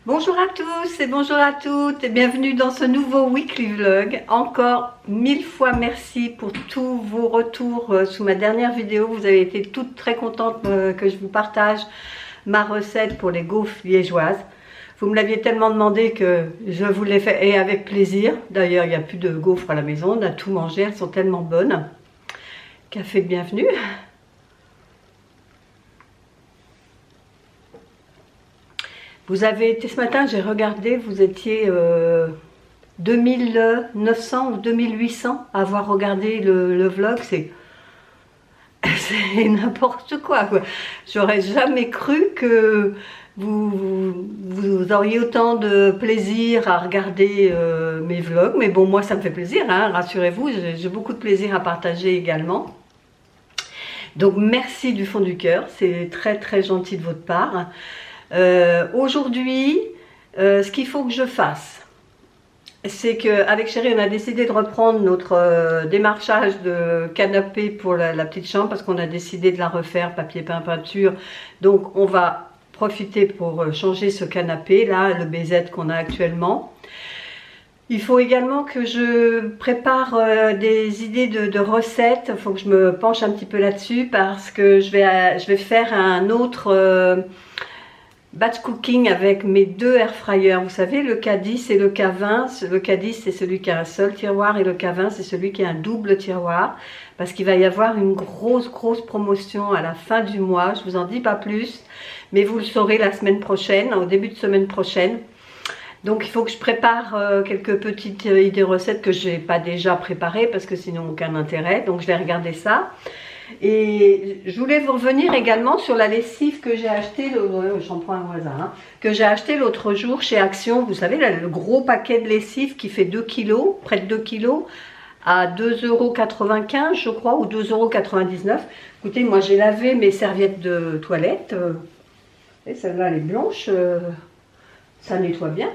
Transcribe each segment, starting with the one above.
Bonjour à tous et bonjour à toutes et bienvenue dans ce nouveau weekly vlog. Encore 1000 fois merci pour tous vos retours sous ma dernière vidéo. Vous avez été toutes très contentes que je vous partage ma recette pour les gaufres liégeoises. Vous me l'aviez tellement demandé que je vous l'ai fait et avec plaisir. D'ailleurs, il n'y a plus de gaufres à la maison, on a tout mangé, elles sont tellement bonnes. Café de bienvenue. Vous avez été ce matin, j'ai regardé, vous étiez 2900 ou 2800 à avoir regardé le vlog, c'est n'importe quoi. J'aurais jamais cru que vous auriez autant de plaisir à regarder mes vlogs, mais bon, moi ça me fait plaisir, hein, rassurez-vous, j'ai beaucoup de plaisir à partager également. Donc merci du fond du cœur, c'est très très gentil de votre part. Aujourd'hui, ce qu'il faut que je fasse, c'est qu'avec Chérie, on a décidé de reprendre notre démarchage de canapé pour la petite chambre parce qu'on a décidé de la refaire, papier peint, peinture. Donc on va profiter pour changer ce canapé là, le BZ qu'on a actuellement. Il faut également que je prépare des idées de recettes. Il faut que je me penche un petit peu là-dessus parce que je vais faire un autre batch cooking avec mes deux air fryers. Vous savez, le K10 et le K20. Le K10 c'est celui qui a un seul tiroir et le K20 c'est celui qui a un double tiroir. Parce qu'il va y avoir une grosse promotion à la fin du mois. Je vous en dis pas plus, mais vous le saurez la semaine prochaine, au début de semaine prochaine. Donc il faut que je prépare quelques petites idées recettes que je n'ai pas déjà préparées parce que sinon aucun intérêt. Donc je vais regarder ça. Et je voulais vous revenir également sur la lessive que j'ai achetée, j'en prends un voisin, hein, que j'ai acheté l'autre jour chez Action. Vous savez, là, le gros paquet de lessive qui fait 2 kg, près de 2 kg, à 2,95 € je crois, ou 2,99 €. Écoutez, moi j'ai lavé mes serviettes de toilette, et celle-là elle est blanche, ça nettoie bien.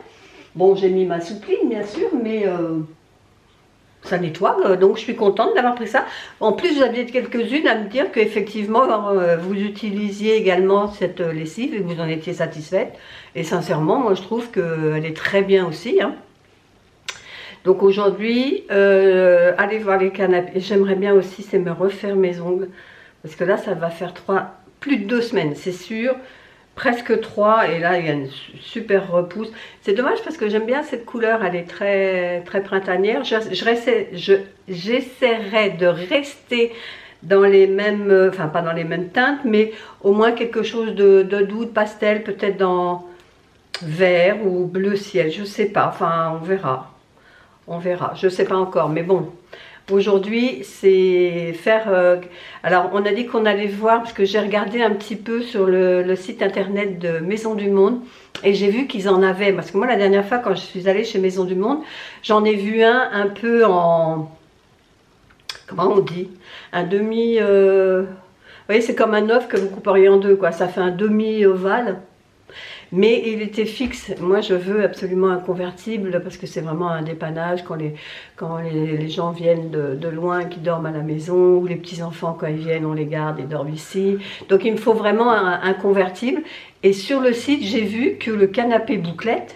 Bon, j'ai mis ma soupline bien sûr, mais ça nettoie, donc je suis contente d'avoir pris ça. En plus, vous aviez quelques-unes à me dire qu'effectivement, vous utilisiez également cette lessive et vous en étiez satisfaite. Et sincèrement, moi je trouve qu'elle est très bien aussi, hein. Donc aujourd'hui, allez voir les canapés. J'aimerais bien aussi, c'est me refaire mes ongles. Parce que là, ça va faire plus de 2 semaines, c'est sûr. Presque 3, et là il y a une super repousse. C'est dommage parce que j'aime bien cette couleur, elle est très printanière. J'essaierai de rester dans les mêmes, enfin pas dans les mêmes teintes, mais au moins quelque chose de doux, de pastel, peut-être dans vert ou bleu ciel, je sais pas, enfin on verra. On verra, je sais pas encore, mais bon. Aujourd'hui, c'est faire... alors, on a dit qu'on allait voir, parce que j'ai regardé un petit peu sur le site internet de Maison du Monde, et j'ai vu qu'ils en avaient. Parce que moi, la dernière fois, quand je suis allée chez Maison du Monde, j'en ai vu un peu en... Comment on dit? Un demi... vous voyez, c'est comme un œuf que vous couperiez en deux, quoi. Ça fait un demi-ovale. Mais il était fixe. Moi, je veux absolument un convertible parce que c'est vraiment un dépannage quand les gens viennent de loin, qui dorment à la maison, ou les petits-enfants, quand ils viennent, on les garde, ils dorment ici. Donc, il me faut vraiment un convertible. Et sur le site, j'ai vu que le canapé bouclette,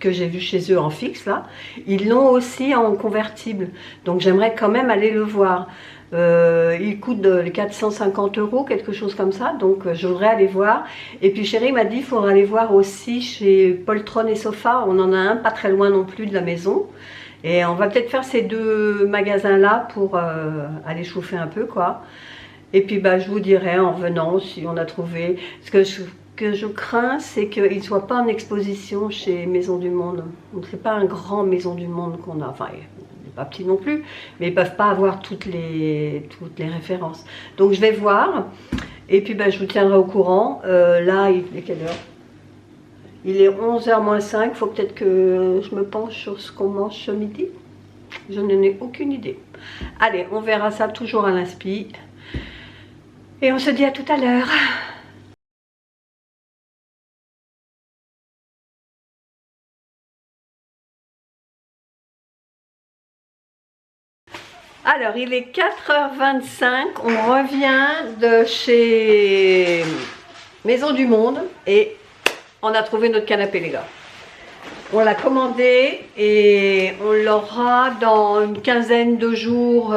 que j'ai vu chez eux en fixe, là, ils l'ont aussi en convertible. Donc, j'aimerais quand même aller le voir. Il coûte 450 €, quelque chose comme ça, donc je voudrais aller voir. Et puis Chérie m'a dit qu'il faudra aller voir aussi chez Poltron et Sofa, on en a un pas très loin non plus de la maison. Et on va peut-être faire ces deux magasins-là pour aller chauffer un peu, quoi. Et puis bah, je vous dirai en revenant si on a trouvé. Ce que je crains, c'est qu'il ne soit pas en exposition chez Maison du Monde. Donc c'est pas un grand Maison du Monde qu'on a, enfin... pas petit non plus, mais ils ne peuvent pas avoir toutes les références. Donc je vais voir, et puis ben, je vous tiendrai au courant. Là, il est quelle heure? Il est 11h moins 5, il faut peut-être que je me penche sur ce qu'on mange ce midi. Je n'en ai aucune idée. Allez, on verra ça toujours à l'inspi. Et on se dit à tout à l'heure. Alors, il est 4h25, on revient de chez Maison du Monde et on a trouvé notre canapé, les gars. On l'a commandé et on l'aura dans une quinzaine de jours.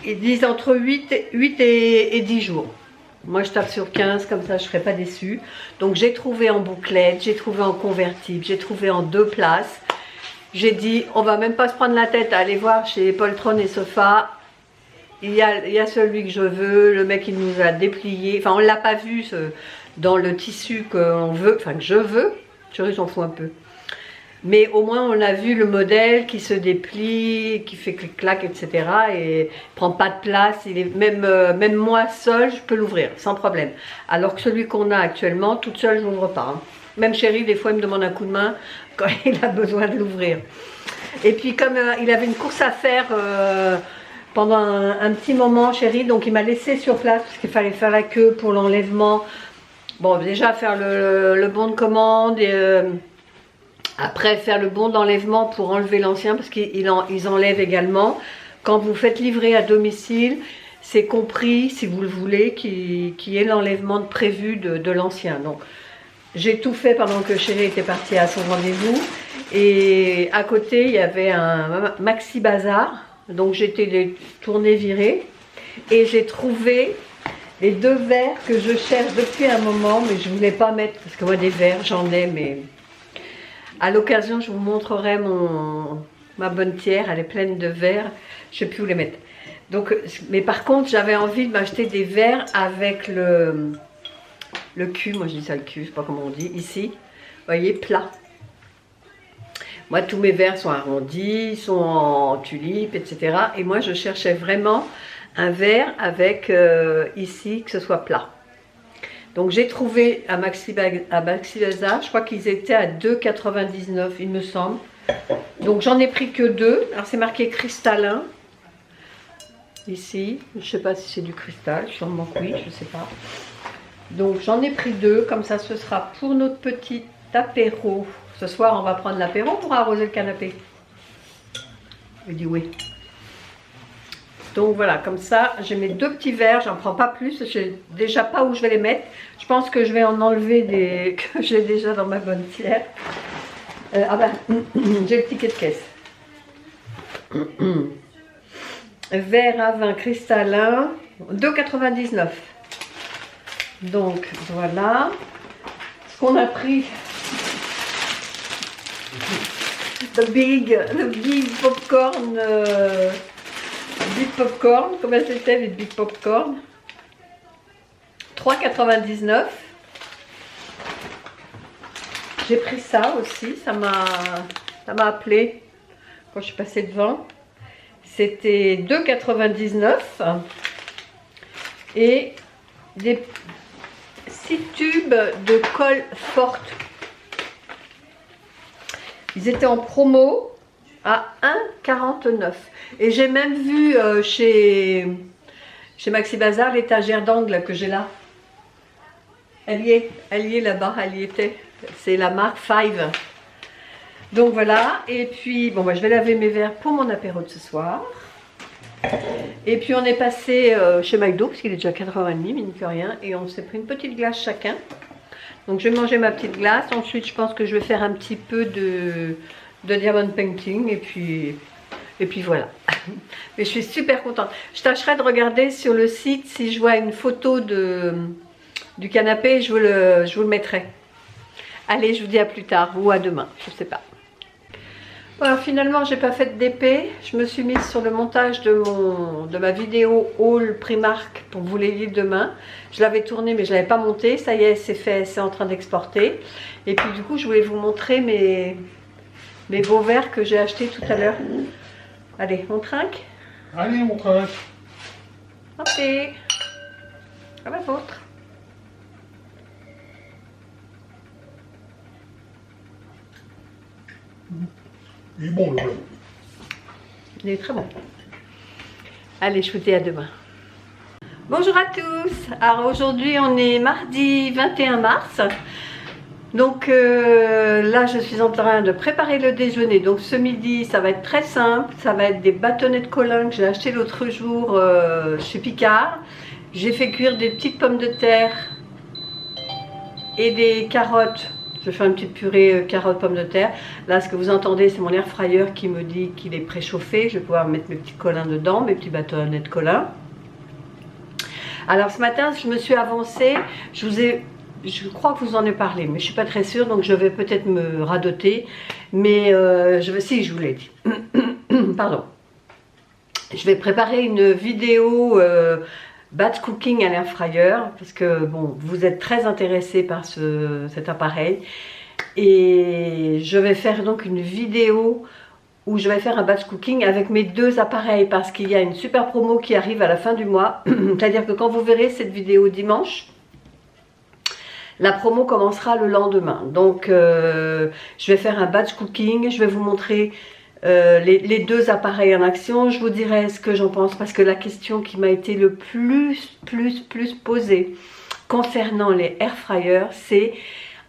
Ils disent entre 8 et 10 jours. Moi je tape sur 15, comme ça je ne serai pas déçue. Donc j'ai trouvé en bouclette, j'ai trouvé en convertible, j'ai trouvé en 2 places. J'ai dit on va même pas se prendre la tête à aller voir chez Poltron et Sofa. Il y a celui que je veux, le mec il nous a déplié. Enfin on ne l'a pas vu dans le tissu qu'on veut, enfin que je veux. Chérie s'en fout un peu. Mais au moins on a vu le modèle qui se déplie, qui fait clic-clac, etc. Et il prend pas de place. Il est même moi seule, je peux l'ouvrir sans problème. Alors que celui qu'on a actuellement, toute seule, je n'ouvre pas. Hein. Même chérie, des fois, il me demande un coup de main quand il a besoin de l'ouvrir. Et puis comme il avait une course à faire pendant un petit moment, chérie, donc il m'a laissé sur place parce qu'il fallait faire la queue pour l'enlèvement. Bon, déjà faire le bon de commande et après faire le bon d'enlèvement pour enlever l'ancien parce qu'ils enlèvent également. Quand vous faites livrer à domicile, c'est compris, si vous le voulez, qu'il y ait l'enlèvement prévu de l'ancien. Donc j'ai tout fait pendant que chérie était partie à son rendez-vous. Et à côté, il y avait un maxi bazar. Donc j'étais tournée virée. Et j'ai trouvé les 2 verres que je cherche depuis un moment, mais je ne voulais pas mettre, parce que moi des verres j'en ai, mais à l'occasion je vous montrerai ma bonne tière, elle est pleine de verres, je ne sais plus où les mettre. Donc, mais par contre j'avais envie de m'acheter des verres avec le cul, moi je dis ça le cul, je ne sais pas comment on dit, ici, vous voyez, plat. Moi tous mes verres sont arrondis, sont en tulipe, etc. Et moi je cherchais vraiment un verre avec ici que ce soit plat. Donc j'ai trouvé à Maxi Bazar, je crois qu'ils étaient à 2,99 il me semble. Donc j'en ai pris que 2. Alors c'est marqué cristallin ici. Je ne sais pas si c'est du cristal, sûrement que oui, je ne sais pas. Donc j'en ai pris 2, comme ça ce sera pour notre petit apéro. Ce soir on va prendre l'apéro pour arroser le canapé. Il dit oui. Donc voilà, comme ça, j'ai mes 2 petits verres, j'en prends pas plus, je sais déjà pas où je vais les mettre. Je pense que je vais en enlever des que j'ai déjà dans ma bonne tière. Ah ben, j'ai le ticket de caisse. Verre à vin cristallin, 2,99. Donc voilà. Ce qu'on a pris, le big popcorn. Big popcorn, combien c'était les big popcorn? 3,99. J'ai pris ça aussi, ça m'a appelé quand je suis passée devant. C'était 2,99 et des 6 tubes de colle forte. Ils étaient en promo à 1,49. Et j'ai même vu chez Maxi Bazar l'étagère d'angle que j'ai là. Elle y est là-bas, elle y était. C'est la marque 5. Donc voilà, et puis bon, bah, je vais laver mes verres pour mon apéro de ce soir. Et puis on est passé chez McDo, parce qu'il est déjà 4h30, mine que rien, et on s'est pris une petite glace chacun. Donc je vais manger ma petite glace, ensuite je pense que je vais faire un petit peu de diamond painting, et puis voilà. Mais je suis super contente. Je tâcherai de regarder sur le site si je vois une photo du canapé, je vous le mettrai. Allez, je vous dis à plus tard ou à demain, je ne sais pas. Voilà, finalement, j'ai pas fait d'épée. Je me suis mise sur le montage de ma vidéo haul Primark pour vous les livres demain. Je l'avais tourné mais je l'avais pas monté. Ça y est, c'est fait, c'est en train d'exporter. Et puis du coup, je voulais vous montrer mes beaux verres que j'ai achetés tout à l'heure. Allez, on trinque? Allez, on trinque. Ok. À la vôtre. Il est bon le blanc. Il est très bon. Allez, je vous dis à demain. Bonjour à tous. Alors aujourd'hui, on est mardi 21 mars. Donc là, je suis en train de préparer le déjeuner. Donc ce midi, ça va être très simple. Ça va être des bâtonnets de Colin que j'ai acheté l'autre jour chez Picard. J'ai fait cuire des petites pommes de terre et des carottes. Je vais faire une petite purée carottes, pommes de terre. Là, ce que vous entendez, c'est mon air fryer qui me dit qu'il est préchauffé. Je vais pouvoir mettre mes petits collins dedans, mes petits bâtonnets de collins. Alors ce matin, je me suis avancée. Je crois que vous en ai parlé, mais je ne suis pas très sûre, donc je vais peut-être me radoter. Mais si, je vous l'ai dit. Pardon. Je vais préparer une vidéo batch cooking à l'air fryer parce que bon, vous êtes très intéressés par cet appareil et je vais faire donc une vidéo où je vais faire un batch cooking avec mes deux appareils parce qu'il y a une super promo qui arrive à la fin du mois. C'est-à-dire que quand vous verrez cette vidéo dimanche, la promo commencera le lendemain. Donc je vais faire un batch cooking, je vais vous montrer les deux appareils en action. Je vous dirai ce que j'en pense parce que la question qui m'a été le plus posée concernant les air fryers, c'est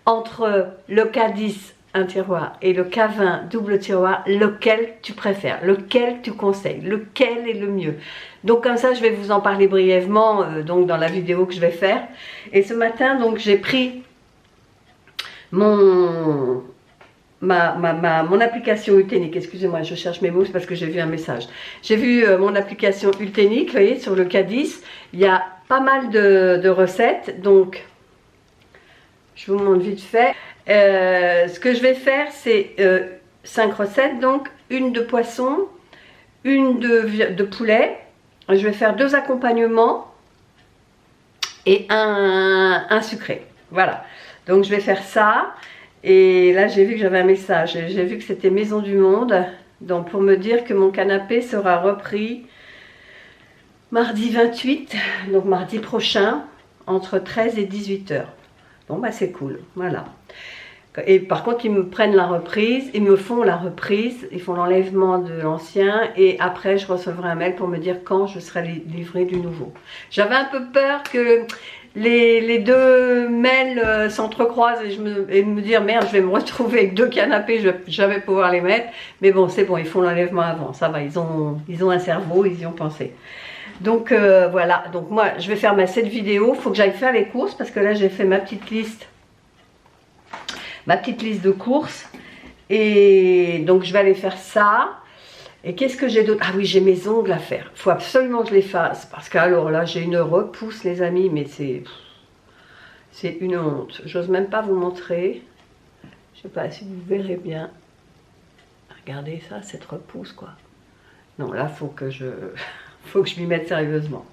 entre le K10 un tiroir et le K20 double tiroir, lequel tu préfères, lequel tu conseilles, lequel est le mieux. Donc comme ça je vais vous en parler brièvement donc dans la vidéo que je vais faire. Et ce matin donc j'ai pris mon application Ultenic. Excusez-moi, je cherche mes mots parce que j'ai vu un message. J'ai vu mon application Ultenic, vous voyez, sur le K10. Il y a pas mal de recettes, donc je vous montre vite fait. Ce que je vais faire, c'est 5 recettes, donc une de poisson, une de poulet. Je vais faire 2 accompagnements et un sucré. Voilà, donc je vais faire ça. Et là j'ai vu que j'avais un message, j'ai vu que c'était Maison du Monde, donc pour me dire que mon canapé sera repris mardi 28, donc mardi prochain, entre 13 et 18 h. Bon bah c'est cool, voilà. Et par contre ils me prennent la reprise, ils me font la reprise, ils font l'enlèvement de l'ancien et après je recevrai un mail pour me dire quand je serai livré du nouveau. J'avais un peu peur que les deux mails s'entrecroisent et me dire merde, je vais me retrouver avec 2 canapés, je vais jamais pouvoir les mettre. Mais bon, c'est bon, ils font l'enlèvement avant, ça va, ils ont un cerveau, ils y ont pensé. Donc voilà, donc moi je vais faire cette vidéo, il faut que j'aille faire les courses parce que là j'ai fait ma petite liste de courses et donc je vais aller faire ça. Et qu'est-ce que j'ai d'autre? Ah oui, j'ai mes ongles à faire. Il faut absolument que je les fasse. Parce que alors là, j'ai une repousse, les amis. Mais c'est une honte. J'ose même pas vous montrer. Je sais pas si vous verrez bien. Regardez ça, cette repousse, quoi. Non, là, faut que je m'y mette sérieusement.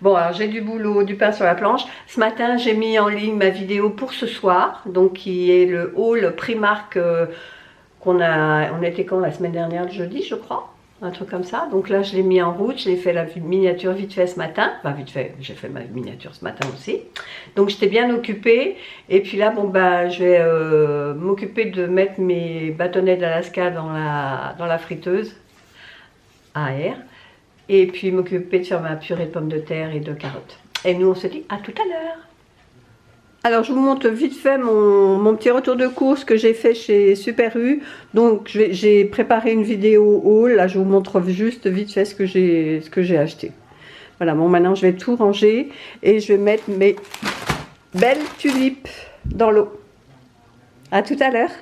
Bon, alors j'ai du boulot, du pain sur la planche. Ce matin, j'ai mis en ligne ma vidéo pour ce soir. Donc, qui est le haul Primark... on était quand la semaine dernière, le jeudi je crois, un truc comme ça. Donc là je l'ai mis en route, j'ai fait la miniature vite fait ce matin, enfin vite fait, j'ai fait ma miniature ce matin aussi. Donc j'étais bien occupée et puis là bon bah je vais m'occuper de mettre mes bâtonnets d'Alaska dans la friteuse à air et puis m'occuper de faire ma purée de pommes de terre et de carottes. Et nous on se dit à tout à l'heure. Alors je vous montre vite fait mon petit retour de course que j'ai fait chez Super U. Donc j'ai préparé une vidéo haul, là je vous montre juste vite fait ce que j'ai acheté. Voilà, bon maintenant je vais tout ranger et je vais mettre mes belles tulipes dans l'eau. À tout à l'heure.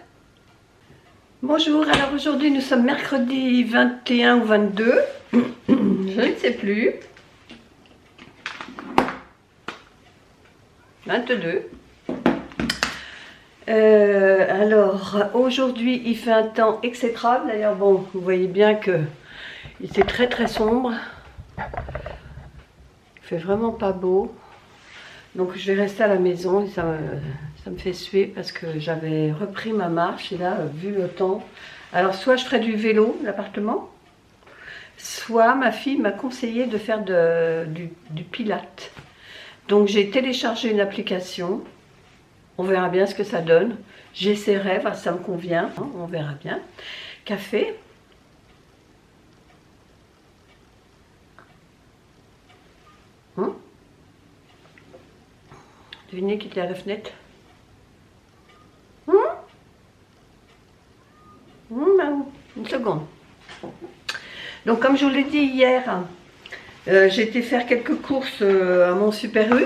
Bonjour, alors aujourd'hui nous sommes mercredi 21 ou 22, je ne sais plus. 22. Alors aujourd'hui il fait un temps exécrable. D'ailleurs bon, vous voyez bien que il était très sombre. Il fait vraiment pas beau. Donc je vais rester à la maison et ça me fait suer parce que j'avais repris ma marche et là vu le temps. Alors soit je ferai du vélo l'appartement, soit ma fille m'a conseillé de faire du pilate. Donc j'ai téléchargé une application, on verra bien ce que ça donne. J'essaierai, ça me convient, hein, on verra bien. Café. Devinez qui était à la fenêtre. Une seconde. Donc comme je vous l'ai dit hier, j'ai été faire quelques courses à mon Super U.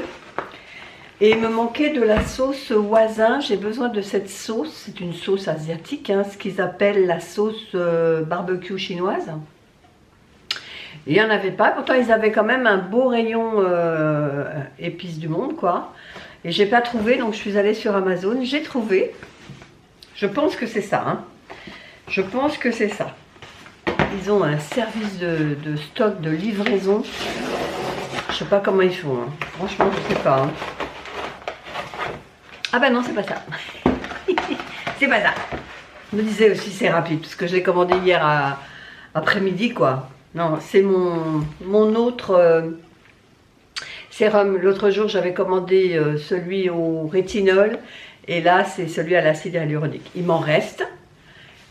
Et il me manquait de la sauce voisin. J'ai besoin de cette sauce. C'est une sauce asiatique, hein, ce qu'ils appellent la sauce barbecue chinoise. Il n'y en avait pas. Pourtant, ils avaient quand même un beau rayon épices du monde, quoi. Et j'ai pas trouvé, donc je suis allée sur Amazon. J'ai trouvé. Je pense que c'est ça. Hein. Je pense que c'est ça. Ils ont un service de stock, de livraison. Je sais pas comment ils font. Hein. Franchement, je sais pas. Hein. Ah ben non, c'est pas ça. C'est pas ça. Je me disais aussi c'est rapide, parce que je l'ai commandé hier après-midi, quoi. Non, c'est mon autre sérum. L'autre jour, j'avais commandé celui au rétinol. Et là, c'est celui à l'acide hyaluronique. Il m'en reste.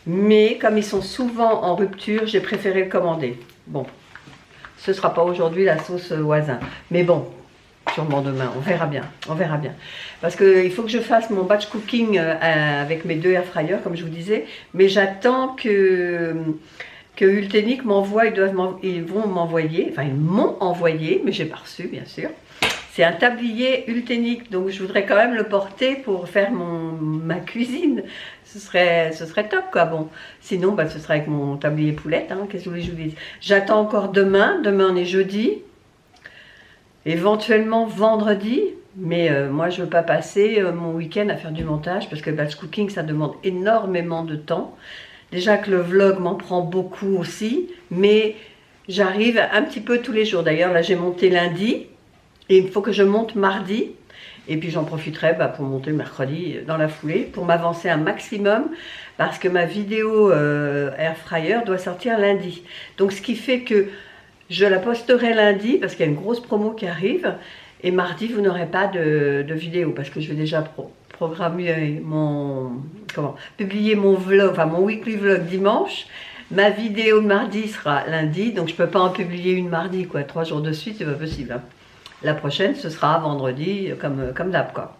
Mais comme ils sont souvent en rupture, j'ai préféré le commander. Bon, ce ne sera pas aujourd'hui la sauce voisin. Mais bon, sûrement demain, on verra bien. On verra bien. Parce qu'il faut que je fasse mon batch cooking avec mes 2 air fryers, comme je vous disais. Mais j'attends que Ultenic m'envoie, ils vont m'envoyer, enfin ils m'ont envoyé, mais j'ai pas reçu bien sûr. C'est un tablier Ultenic, donc je voudrais quand même le porter pour faire ma cuisine. Ce serait top, quoi. Bon, sinon, bah, ce sera avec mon tablier poulette. Hein. Qu'est-ce que je vous dis? J'attends encore demain. Demain, on est jeudi. Éventuellement vendredi. Mais moi, je ne veux pas passer mon week-end à faire du montage parce que le batch cooking, ça demande énormément de temps. Déjà que le vlog m'en prend beaucoup aussi. Mais j'arrive un petit peu tous les jours. D'ailleurs, là, j'ai monté lundi. Et il faut que je monte mardi. Et puis j'en profiterai pour monter mercredi dans la foulée, pour m'avancer un maximum, parce que ma vidéo Air Fryer doit sortir lundi. Donc ce qui fait que je la posterai lundi, parce qu'il y a une grosse promo qui arrive, et mardi vous n'aurez pas de vidéo, parce que je vais déjà publier mon vlog, enfin mon weekly vlog dimanche. Ma vidéo de mardi sera lundi, donc je ne peux pas en publier une mardi, quoi. 3 jours de suite, c'est pas possible. Hein. La prochaine, ce sera vendredi, comme d'hab, quoi.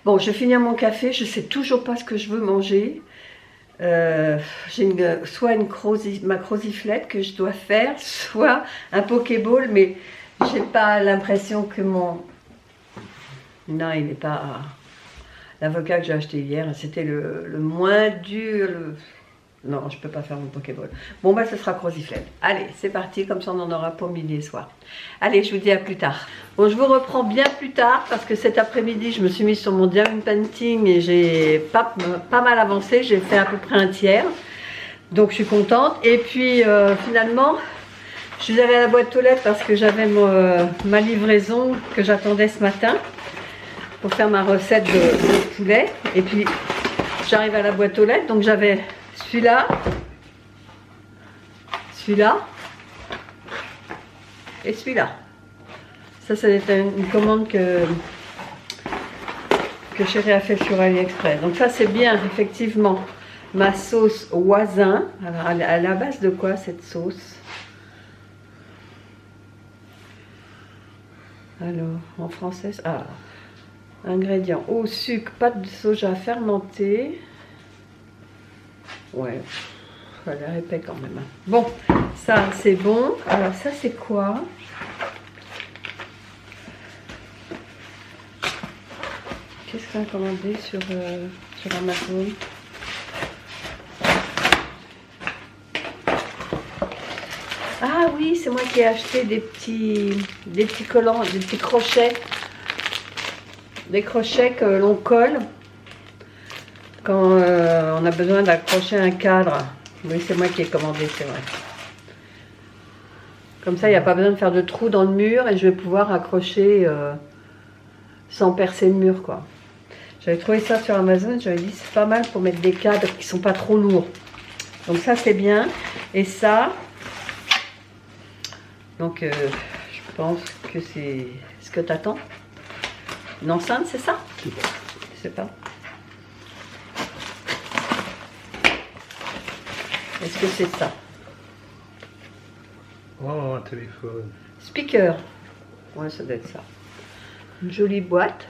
Bon, je vais finir mon café. Je ne sais toujours pas ce que je veux manger. J'ai soit ma croziflette que je dois faire, soit un Pokéball, mais j'ai pas l'impression que mon... Non, il n'est pas... L'avocat que j'ai acheté hier, c'était le moins dur... Non, je ne peux pas faire mon Pokéball. Bon, bah, ce sera croziflette. Allez, c'est parti, comme ça on en aura pour midi et soir. Allez, je vous dis à plus tard. Bon, je vous reprends bien plus tard, parce que cet après-midi, je me suis mise sur mon diamond painting et j'ai pas mal avancé. J'ai fait à peu près un tiers. Donc, je suis contente. Et puis, finalement, je suis allée à la boîte aux lettres parce que j'avais ma livraison que j'attendais ce matin pour faire ma recette de poulet. Et puis, j'arrive à la boîte aux lettres, donc j'avais... Celui-là et celui-là. Ça, c'est une commande que Chérie a fait sur AliExpress. Donc ça, c'est bien, effectivement, ma sauce voisin. Alors, elle est à la base de quoi, cette sauce? Alors, en français, ingrédients, eau, sucre, pâte de soja fermentée. Ouais, ça a l'air épais quand même. Bon, ça c'est bon. Alors ça c'est quoi? Qu'est-ce qu'on a commandé sur Amazon? Ah oui, c'est moi qui ai acheté des petits collants, des petits crochets. Des crochets que l'on colle quand on a besoin d'accrocher un cadre. Oui, c'est moi qui ai commandé, c'est vrai. Comme ça, il n'y a pas besoin de faire de trous dans le mur et je vais pouvoir accrocher sans percer le mur, quoi. J'avais trouvé ça sur Amazon, j'avais dit c'est pas mal pour mettre des cadres qui sont pas trop lourds. Donc ça, c'est bien. Et ça, donc je pense que c'est ce que tu attends. Une enceinte, c'est ça? Je sais pas. Est-ce que c'est ça? Oh, un téléphone. Speaker. Ouais, ça doit être ça. Une jolie boîte.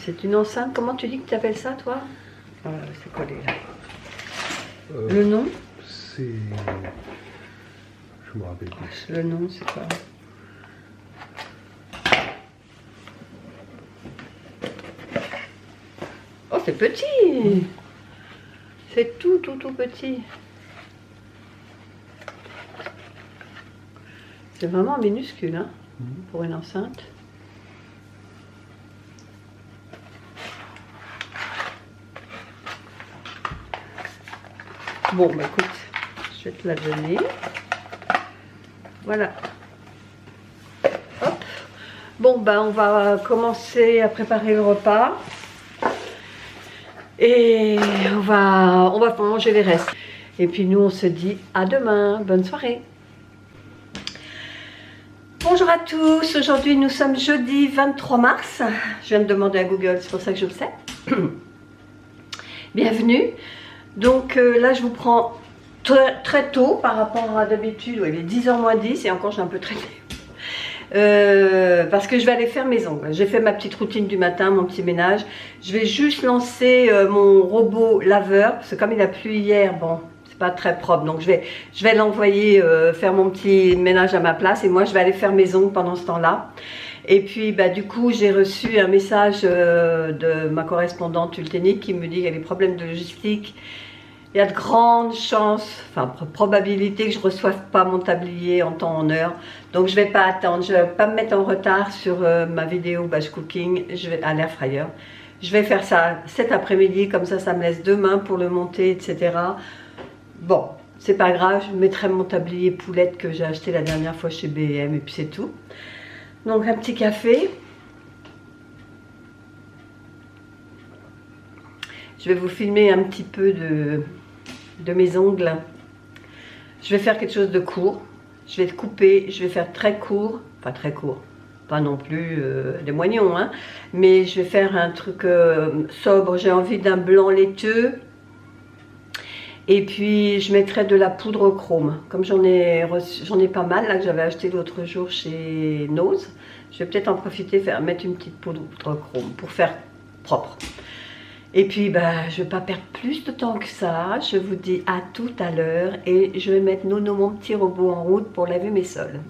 C'est une enceinte. Comment tu dis que tu appelles ça, toi? Voilà, c'est collé là. Le nom? C'est... Je me rappelle plus. Le nom, c'est quoi? c'est petit. C'est tout petit. C'est vraiment minuscule, hein, pour une enceinte. Bon, bah écoute, je vais te la donner. Voilà. Hop. Bon, bah on va commencer à préparer le repas. Et on va manger les restes. Et puis nous, on se dit à demain. Bonne soirée. Bonjour à tous. Aujourd'hui, nous sommes jeudi 23 mars. Je viens de demander à Google, c'est pour ça que je le sais. Bienvenue. Donc là, je vous prends très tôt par rapport à d'habitude. Ouais, il est 10h moins 10 et encore, j'ai un peu traîné. Parce que je vais aller faire mes ongles. J'ai fait ma petite routine du matin, mon petit ménage. Je vais juste lancer mon robot laveur parce que comme il a plu hier, bon, c'est pas très propre. Donc je vais l'envoyer faire mon petit ménage à ma place et moi je vais aller faire mes ongles pendant ce temps-là. Et puis bah, du coup j'ai reçu un message de ma correspondante Ultenique qui me dit qu'il y a des problèmes de logistique. Il y a de grandes chances, enfin probabilité que je ne reçoive pas mon tablier en temps en heure. Donc je ne vais pas attendre, je ne vais pas me mettre en retard sur ma vidéo batch cooking à l'air fryer. Je vais faire ça cet après-midi, comme ça me laisse demain pour le monter, etc. Bon, c'est pas grave, je mettrai mon tablier poulette que j'ai acheté la dernière fois chez B&M et puis c'est tout. Donc un petit café. Je vais vous filmer un petit peu de mes ongles. Je vais faire quelque chose de court. Je vais couper, je vais faire très court. Enfin très court. Pas non plus des moignons. Hein, mais je vais faire un truc sobre. J'ai envie d'un blanc laiteux. Et puis je mettrai de la poudre chrome. Comme j'en ai pas mal là que j'avais acheté l'autre jour chez Nose. Je vais peut-être en profiter, mettre une petite poudre chrome pour faire propre. Et puis, bah, je ne vais pas perdre plus de temps que ça. Je vous dis à tout à l'heure. Et je vais mettre Nono, mon petit robot, en route pour laver mes sols.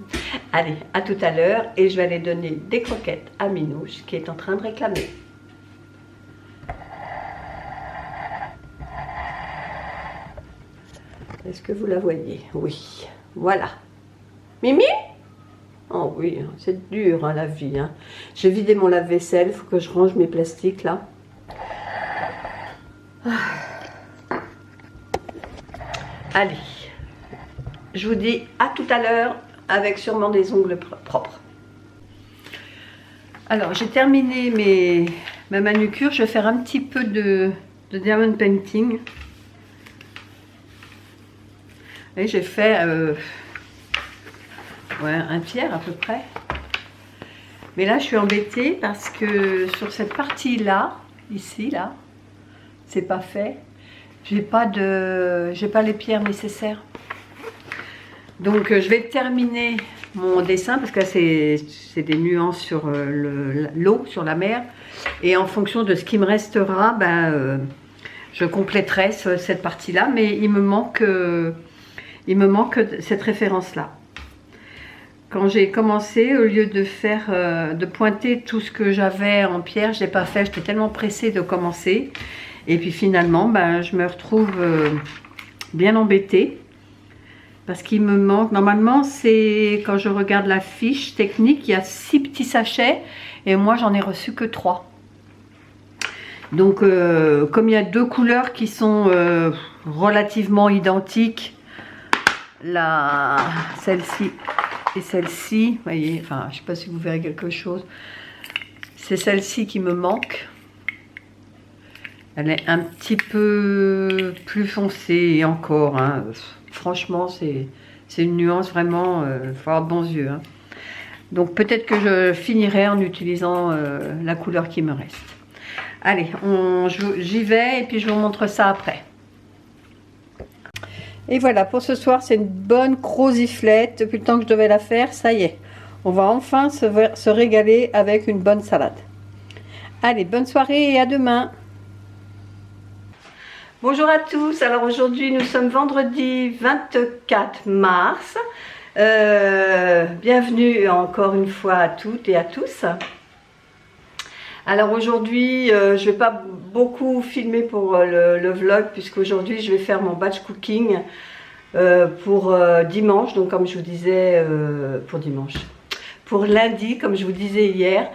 Allez, à tout à l'heure. Et je vais aller donner des croquettes à Minouche qui est en train de réclamer. Est-ce que vous la voyez? Oui. Voilà. Mimi? Oh oui, c'est dur hein, la vie. Hein. J'ai vidé mon lave-vaisselle. Il faut que je range mes plastiques là. Allez, je vous dis à tout à l'heure avec sûrement des ongles propres. Alors, j'ai terminé ma manucure. Je vais faire un petit peu de diamond painting. Et j'ai fait ouais, un tiers à peu près. Mais là, je suis embêtée parce que sur cette partie-là, ici, là, c'est pas fait. J'ai pas les pierres nécessaires. Donc je vais terminer mon dessin parce que là c'est des nuances sur l'eau, sur la mer. Et en fonction de ce qui me restera, ben, je compléterai cette partie-là. Mais il me manque cette référence-là. Quand j'ai commencé, au lieu de pointer tout ce que j'avais en pierre, je l'ai pas fait. J'étais tellement pressée de commencer. Et puis finalement, ben, je me retrouve bien embêtée parce qu'il me manque. Normalement, c'est quand je regarde la fiche technique, il y a 6 petits sachets et moi, j'en ai reçu que 3. Donc, comme il y a 2 couleurs qui sont relativement identiques, celle-ci et celle-ci, vous voyez, enfin, je ne sais pas si vous verrez quelque chose, c'est celle-ci qui me manque. Elle est un petit peu plus foncée et encore. Hein. Franchement, c'est une nuance vraiment. Il faut avoir de bons yeux. Hein. Donc peut-être que je finirai en utilisant la couleur qui me reste. Allez, j'y vais et puis je vous montre ça après. Et voilà, pour ce soir, c'est une bonne croziflette. Depuis le temps que je devais la faire, ça y est. On va enfin se régaler avec une bonne salade. Allez, bonne soirée et à demain. Bonjour à tous, alors aujourd'hui nous sommes vendredi 24 mars. Bienvenue encore une fois à toutes et à tous. Alors aujourd'hui, je vais pas beaucoup filmer pour le vlog, puisqu'aujourd'hui je vais faire mon batch cooking pour dimanche, donc comme je vous disais, pour lundi, comme je vous disais hier.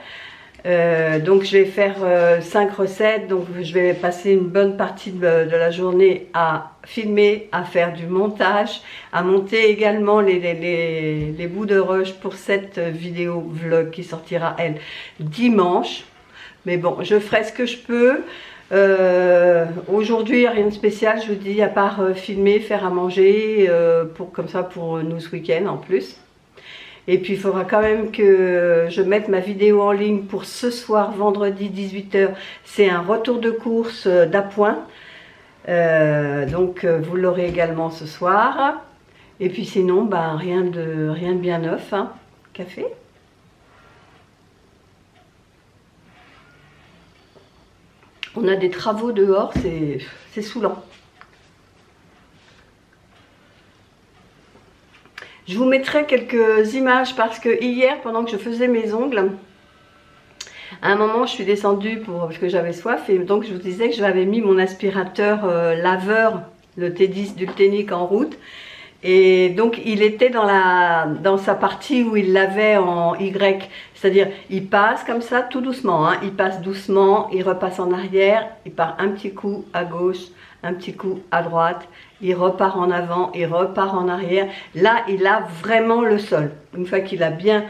Donc je vais faire 5 recettes, donc je vais passer une bonne partie de la journée à filmer, à faire du montage, à monter également les bouts de rush pour cette vidéo vlog qui sortira elle dimanche. Mais bon, je ferai ce que je peux. Aujourd'hui, rien de spécial, je vous dis, à part filmer, faire à manger, comme ça pour nous ce week-end en plus. Et puis il faudra quand même que je mette ma vidéo en ligne pour ce soir, vendredi 18 h. C'est un retour de course d'appoint. Donc vous l'aurez également ce soir. Et puis sinon, bah, rien de bien neuf. Hein. Café ? On a des travaux dehors, c'est saoulant. Je vous mettrai quelques images parce que hier, pendant que je faisais mes ongles, à un moment, je suis descendue parce que j'avais soif et donc je vous disais que j'avais mis mon aspirateur laveur, le T10 d'Ultenic en route. Et donc il était dans sa partie où il lavait en Y, c'est-à-dire il passe comme ça tout doucement, hein. Il passe doucement, il repasse en arrière, il part un petit coup à gauche, un petit coup à droite, il repart en avant, il repart en arrière. Là il lave vraiment le sol, une fois qu'il a bien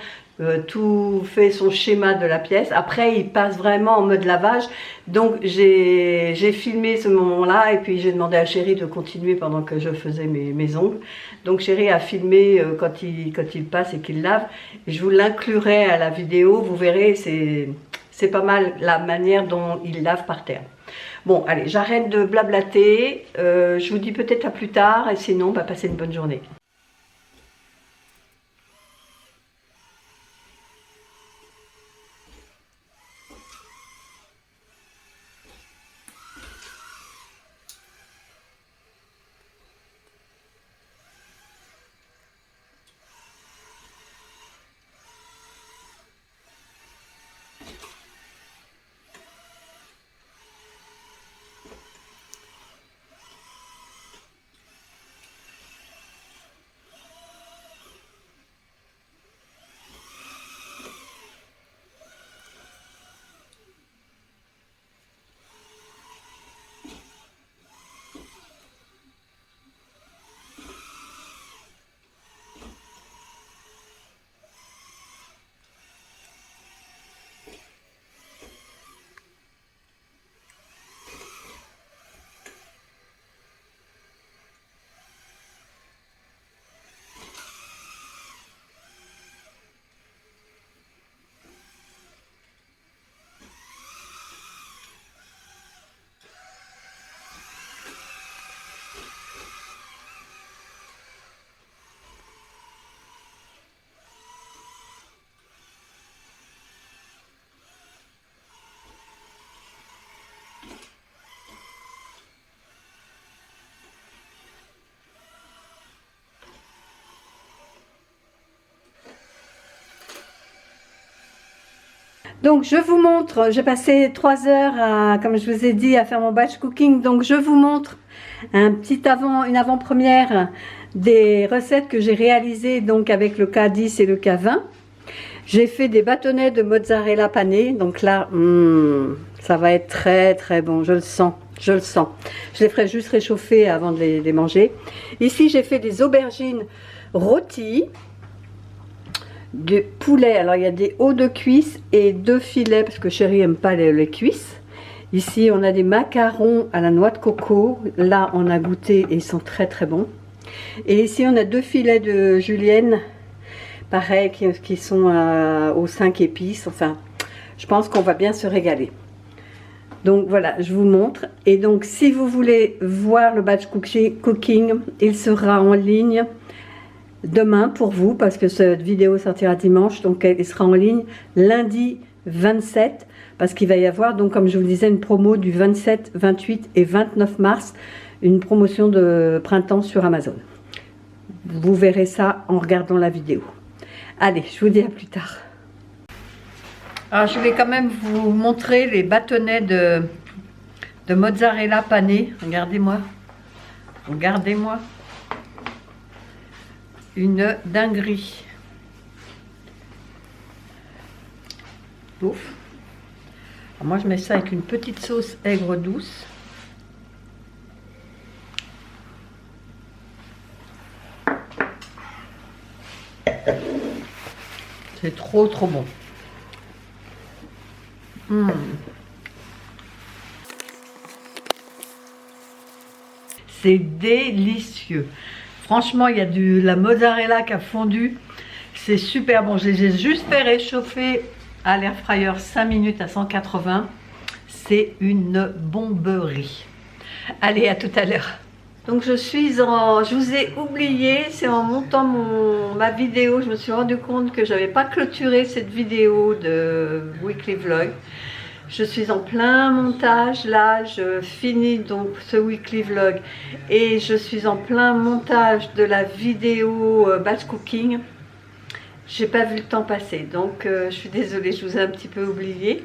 tout fait son schéma de la pièce. Après il passe vraiment en mode lavage. Donc j'ai filmé ce moment là et puis j'ai demandé à Chéri de continuer pendant que je faisais mes ongles. Donc Chéri a filmé quand il passe et qu'il lave, et je vous l'inclurai à la vidéo. Vous verrez, c'est pas mal la manière dont il lave par terre. Bon allez, j'arrête de blablater, je vous dis peut-être à plus tard, et sinon bah, passez une bonne journée. Donc je vous montre, j'ai passé 3 heures comme je vous ai dit, à faire mon batch cooking. Donc je vous montre une avant-première des recettes que j'ai réalisées donc avec le K10 et le K20. J'ai fait des bâtonnets de mozzarella pané, donc là ça va être très très bon, je le sens. Je le sens. Je les ferai juste réchauffer avant de les manger. Ici j'ai fait des aubergines rôties, du poulet. Alors il y a des hauts de cuisse et 2 filets parce que Chéri aime pas les cuisses. Ici on a des macarons à la noix de coco. Là on a goûté et ils sont très très bons. Et ici on a 2 filets de julienne, pareil, qui sont aux 5 épices. Enfin, je pense qu'on va bien se régaler. Donc voilà, je vous montre. Et donc si vous voulez voir le batch cooking, il sera en ligne demain pour vous, parce que cette vidéo sortira dimanche, donc elle sera en ligne lundi 27, parce qu'il va y avoir, donc comme je vous le disais, une promo du 27, 28 et 29 mars, une promotion de printemps sur Amazon. Vous verrez ça en regardant la vidéo. Allez, je vous dis à plus tard. Alors je vais quand même vous montrer les bâtonnets de mozzarella pané. Regardez-moi. Regardez-moi. Une dinguerie. Ouf. Alors moi je mets ça avec une petite sauce aigre douce. C'est trop bon. C'est délicieux. Franchement, il y a la mozzarella qui a fondu. C'est super bon. Je les ai juste fait réchauffer à l'air fryer 5 minutes à 180. C'est une bomberie. Allez, à tout à l'heure. Donc je vous ai oublié, c'est en montant ma vidéo, je me suis rendu compte que j'avais pas clôturé cette vidéo de Weekly Vlog. Je suis en plein montage, là je finis donc ce Weekly Vlog et je suis en plein montage de la vidéo batch cooking. J'ai pas vu le temps passer, donc je suis désolée, je vous ai un petit peu oublié.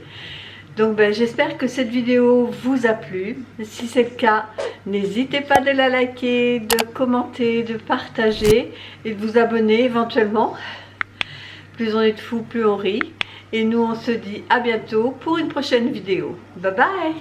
Donc j'espère que cette vidéo vous a plu. Si c'est le cas, n'hésitez pas de la liker, de commenter, de partager et de vous abonner éventuellement. Plus on est de fous, plus on rit. Et nous on se dit à bientôt pour une prochaine vidéo. Bye bye!